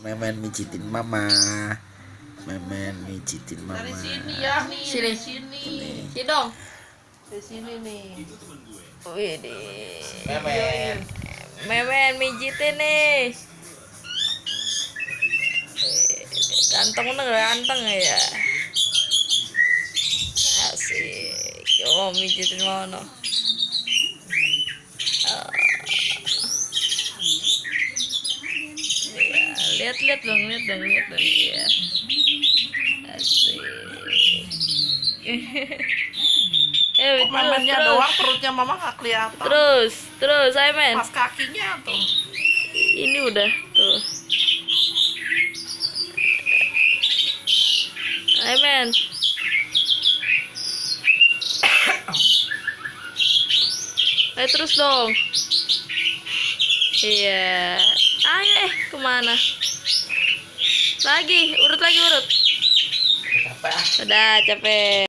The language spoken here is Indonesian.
Memen mijitin mama. Memen mijitin mama. Dari sini ya nih. Sini. Dari sini. Sini dong. Dari sini nih. Wih deh. Memen. Memen mijitin nih. Ganteng bener ganteng ya. Asik. Oh mijitin mana? Lihat dong ya. Asik. Kok memennya doang, perutnya mama nggak kelihatan. Terus, ayo men. Pas kakinya tuh. Ini udah tuh. Ayo men. Ayo terus dong. Iya. Ayo kemana? Urut lagi. Capek ah. Udah capek.